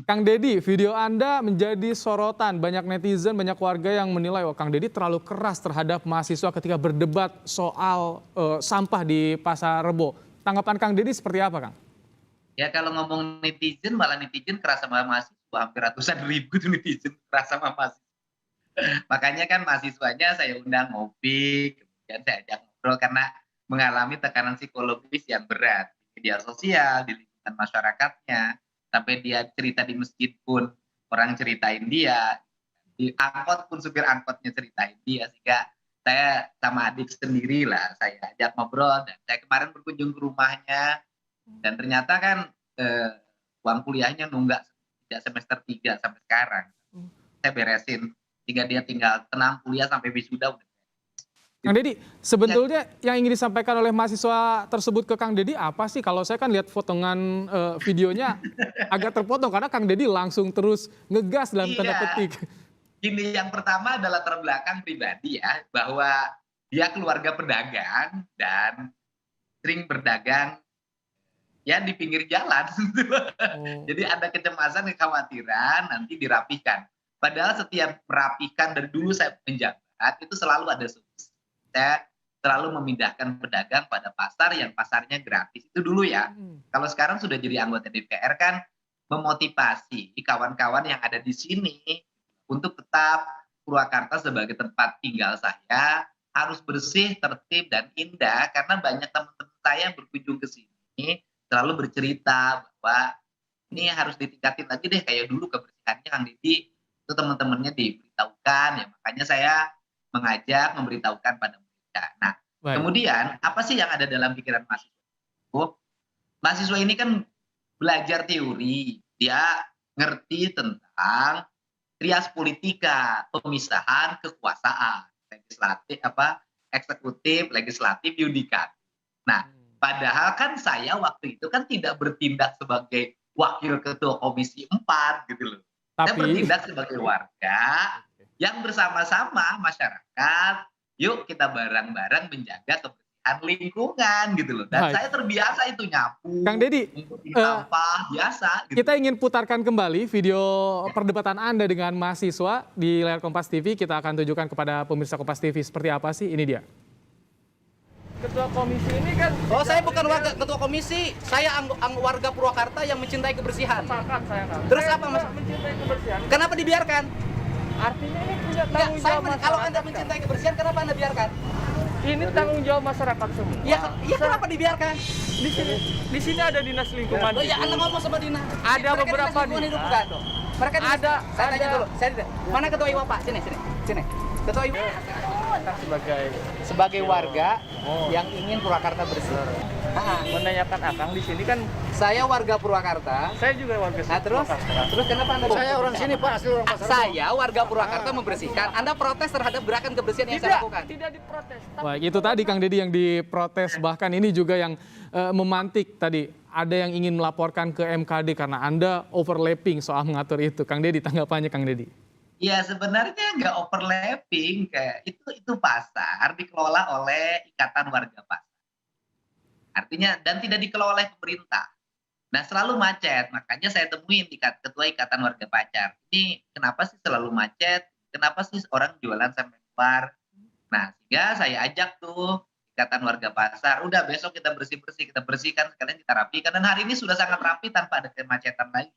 Kang Deddy, video Anda menjadi sorotan. Banyak netizen, banyak warga yang menilai, oh Kang Deddy terlalu keras terhadap mahasiswa ketika berdebat soal sampah di Pasar Rebo. Tanggapan Kang Deddy seperti apa, Kang? Ya kalau ngomong netizen, malah netizen keras sama mahasiswa, hampir ratusan ribu tuh netizen keras sama mahasiswa. Makanya kan mahasiswanya saya undang ngopi, kemudian saya ajak ngobrol karena mengalami tekanan psikologis yang berat di media sosial, di lingkungan masyarakatnya, sampai dia cerita di masjid pun orang ceritain dia, di angkot pun supir angkotnya ceritain dia, sehingga saya sama adik sendiri lah, saya ajak ngobrol dan saya kemarin berkunjung ke rumahnya dan ternyata kan, eee, uang kuliahnya nunggak sejak semester 3 sampai sekarang. Saya beresin, sehingga dia tinggal tenang kuliah sampai wisuda udah. Kang Deddy, Ya, sebetulnya yang ingin disampaikan oleh mahasiswa tersebut ke Kang Deddy apa sih? Kalau saya kan lihat potongan videonya agak terpotong karena Kang Deddy langsung terus ngegas dalam tanda iya, petik. gini yang pertama adalah latar belakang pribadi ya, bahwa dia keluarga pedagang dan sering berdagang ya di pinggir jalan. Oh, Jadi ada kecemasan, kekhawatiran nanti dirapikan. Padahal setiap merapikan dari dulu saya menjabat itu selalu ada solusi. Saya selalu memindahkan pedagang pada pasar yang pasarnya gratis. Itu dulu ya. mhm. Kalau sekarang sudah jadi anggota DPR kan memotivasi kawan-kawan yang ada di sini untuk tetap Purwakarta sebagai tempat tinggal saya harus bersih, tertib, dan indah karena banyak teman-teman saya yang berkunjung ke sini selalu bercerita bahwa ini harus ditingkatin lagi deh kayak dulu kebersihannya Kang Didi, itu teman-temannya diberitahukan ya makanya saya mengajak, memberitahukan pada mereka. Nah, Baik. kemudian apa sih yang ada dalam pikiran mahasiswa itu? Mahasiswa ini kan belajar teori, dia ngerti tentang trias politika, pemisahan kekuasaan, legislatif apa, eksekutif, legislatif, yudikatif. Nah, padahal kan saya waktu itu kan tidak bertindak sebagai wakil ketua komisi 4 gitu loh. Saya Tapi bertindak sebagai warga yang bersama-sama masyarakat, yuk kita bareng-bareng menjaga kebersihan lingkungan gitu loh. Dan baik. saya terbiasa itu Kang nyapu, Deddy, ngumputin eee, sampah, biasa gitu. kita ingin putarkan kembali video perdebatan Anda dengan mahasiswa di layar Kompas TV. Kita akan tunjukkan kepada pemirsa Kompas TV seperti apa sih, ini dia. Ketua komisi ini kan Oh, saya bukan warga ketua komisi. Saya warga Purwakarta yang mencintai kebersihan. Sepakat saya kan. Terus Saya apa, juga Mas? mencintai kebersihan. Kenapa dibiarkan? Artinya ini punya Enggak, tanggung jawab kalau Anda masyarakat, kan? mencintai kebersihan, kenapa Anda biarkan? Ini tanggung jawab masyarakat semua. Ya kenapa dibiarkan? Di sini ada dinas lingkungan. Oh ya, hidup. Anda ngomong sama Dina. Ada Mereka beberapa dinas lingkungan hidup dinas. bukan? Mereka dinas, saya tanya Ada. dulu. Mana ketua IWA, Pak? Sini. Ketua IWA. Sebagai warga yang ingin Purwakarta bersih. Menanyakan Akang di sini kan Saya warga Purwakarta. saya juga warga Nah, terus kenapa Anda? Saya orang sini Pak, asli orang Pasar Rebo. Saya warga Purwakarta membersihkan. Anda protes terhadap gerakan kebersihan yang saya lakukan. tidak diprotes. Tapi Baik, itu tadi Kang Deddy yang diprotes, bahkan ini juga yang memantik tadi. Ada yang ingin melaporkan ke MKD karena Anda overlapping soal mengatur itu. Kang Deddy, tanggapannya Kang Deddy. Ya sebenarnya nggak overlapping, kayak itu pasar dikelola oleh ikatan warga pasar. Artinya dan tidak dikelola oleh pemerintah. Nah selalu macet, makanya saya temuin ketua ikatan warga pasar. Ini kenapa sih selalu macet? Kenapa sih orang jualan sampai keluar? Nah sehingga saya ajak tuh ikatan warga pasar, udah besok kita bersih-bersih, kita bersihkan sekalian kita rapikan. Dan hari ini sudah sangat rapi tanpa ada kemacetan lagi.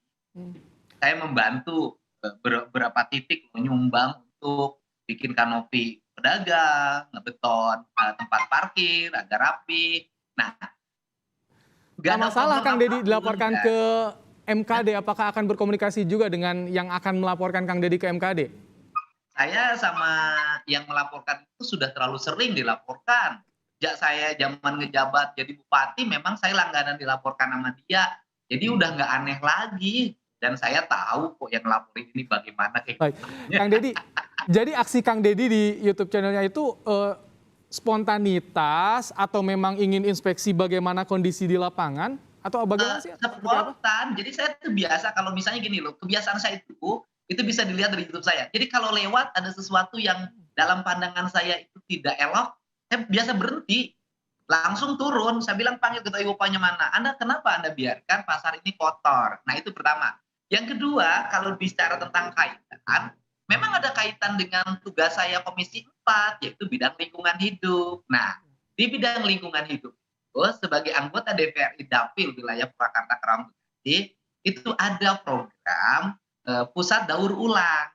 Saya membantu beberapa titik menyumbang untuk bikin kanopi pedagang, ngebeton tempat parkir agar rapi. Nah, nggak Nah, ada masalah problem Kang Deddy apapun, dilaporkan kan. ke MKD, apakah akan berkomunikasi juga dengan yang akan melaporkan Kang Deddy ke MKD? Saya sama yang melaporkan itu sudah terlalu sering dilaporkan. Sejak saya zaman ngejabat jadi bupati, memang saya langganan dilaporkan sama dia. Jadi udah nggak aneh lagi. Dan saya tahu kok yang laporin ini bagaimana kayak Baik, gimana. Kang Deddy, jadi aksi Kang Deddy di YouTube channelnya itu spontanitas atau memang ingin inspeksi bagaimana kondisi di lapangan atau bagaimana sih? Seperti apa? Spontan. Jadi saya tuh biasa kalau misalnya gini loh, kebiasaan saya itu bisa dilihat dari YouTube saya. Jadi kalau lewat ada sesuatu yang dalam pandangan saya itu tidak elok, saya biasa berhenti, langsung turun. Saya bilang panggil ketua IWOPA-nya mana. Anda kenapa Anda biarkan pasar ini kotor? Nah itu pertama. Yang kedua, kalau bicara tentang kaitan, memang ada kaitan dengan tugas saya Komisi 4, yaitu bidang lingkungan hidup. Nah, di bidang lingkungan hidup itu, sebagai anggota DPRI Dapil wilayah Purwakarta Karawang Bekasi, itu ada program pusat daur ulang.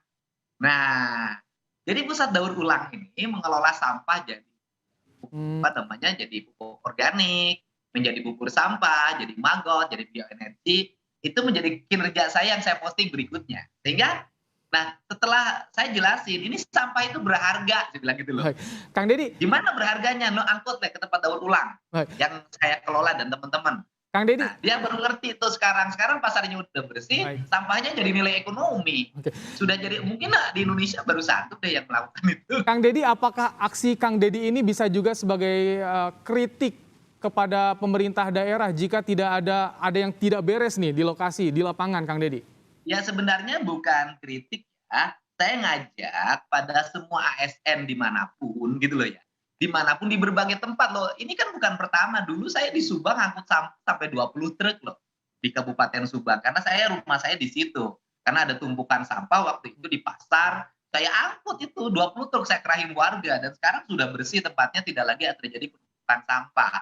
Nah, jadi pusat daur ulang ini mengelola sampah jadi jadi pupuk organik, menjadi bubur sampah, jadi maggot, jadi bioenergi. Itu menjadi kinerja saya yang saya posting berikutnya. Sehingga, nah setelah saya jelasin, ini sampah itu berharga, saya bilang gitu loh. Baik. Kang Deddy, Gimana berharganya? No, angkut deh ke tempat daur ulang baik. yang saya kelola dan teman-teman. Kang Deddy, Nah, dia baru ngerti tuh sekarang pasarnya udah bersih, baik. sampahnya jadi nilai ekonomi. Oke. Sudah jadi, mungkin di Indonesia baru satu deh yang melakukan itu. Kang Deddy, apakah aksi Kang Deddy ini bisa juga sebagai kritik kepada pemerintah daerah jika tidak ada yang tidak beres nih di lokasi, di lapangan, Kang Deddy? Ya sebenarnya bukan kritik ya, saya ngajak pada semua ASN dimanapun gitu loh ya. Dimanapun di berbagai tempat loh. Ini kan bukan pertama, dulu saya di Subang angkut sampah sampai 20 truk loh. Di Kabupaten Subang, karena rumah saya di situ. Karena ada tumpukan sampah waktu itu di pasar, saya angkut itu 20 truk, saya kerahin warga. Dan sekarang sudah bersih tempatnya, tidak lagi terjadi penumpukan sampah.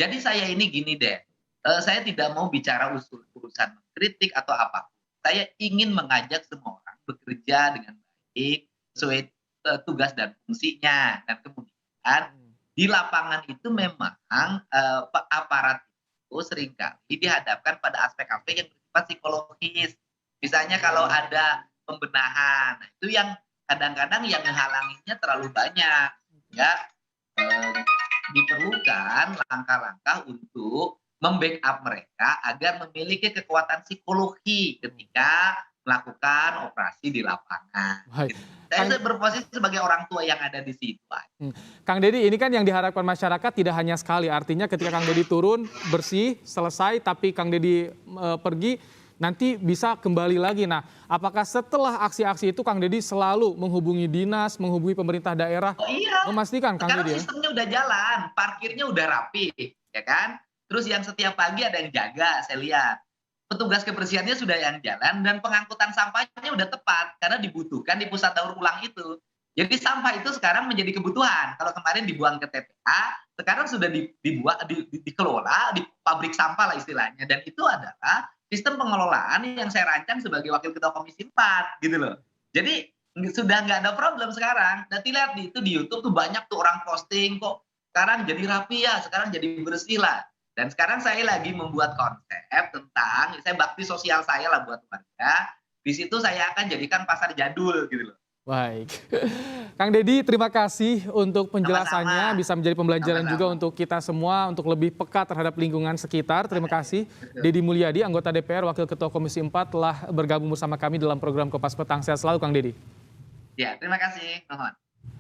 Jadi saya ini gini deh, saya tidak mau bicara urusan kritik atau apapun. Saya ingin mengajak semua orang bekerja dengan baik, sesuai tugas dan fungsinya. Dan kemudian di lapangan itu memang aparat itu seringkali dihadapkan pada aspek-aspek yang bersifat psikologis. Misalnya kalau ada pembenahan, nah itu yang kadang-kadang yang menghalanginya terlalu banyak. Ya, diperlukan langkah-langkah untuk membackup mereka agar memiliki kekuatan psikologi ketika melakukan operasi di lapangan. Baik. Saya berposisi sebagai orang tua yang ada di situ. Kang Deddy, ini kan yang diharapkan masyarakat tidak hanya sekali. Artinya ketika Kang Deddy turun, bersih, selesai, tapi Kang Deddy pergi, nanti bisa kembali lagi. Nah, apakah setelah aksi-aksi itu Kang Deddy selalu menghubungi dinas, menghubungi pemerintah daerah, Oh iya, memastikan Kang sekarang Deddy ya? sistemnya udah jalan, parkirnya udah rapi, ya kan? Terus yang setiap pagi ada yang jaga, saya lihat. Petugas kebersihannya sudah yang jalan dan pengangkutan sampahnya udah tepat karena dibutuhkan di pusat daur ulang itu. Jadi sampah itu sekarang menjadi kebutuhan. Kalau kemarin dibuang ke TPA, sekarang sudah dikelola di pabrik sampah lah istilahnya. Dan itu adalah sistem pengelolaan yang saya rancang sebagai Wakil Ketua Komisi 4 gitu loh. Jadi sudah nggak ada problem sekarang. Nanti lihat itu di YouTube tuh banyak tuh orang posting kok sekarang jadi rapi ya, sekarang jadi bersih lah. Dan sekarang saya lagi membuat konsep tentang, saya bakti sosial saya lah buat warga. Di situ saya akan jadikan pasar jadul gitu loh. Baik. Kang Deddy, terima kasih untuk penjelasannya. Sama-sama. Bisa menjadi pembelajaran Sama-sama. juga untuk kita semua untuk lebih peka terhadap lingkungan sekitar. Terima kasih. Deddy Mulyadi, anggota DPR, Wakil Ketua Komisi 4 telah bergabung bersama kami dalam program Kompas Petang. Sehat selalu Kang Deddy. Ya, terima kasih. Mohon.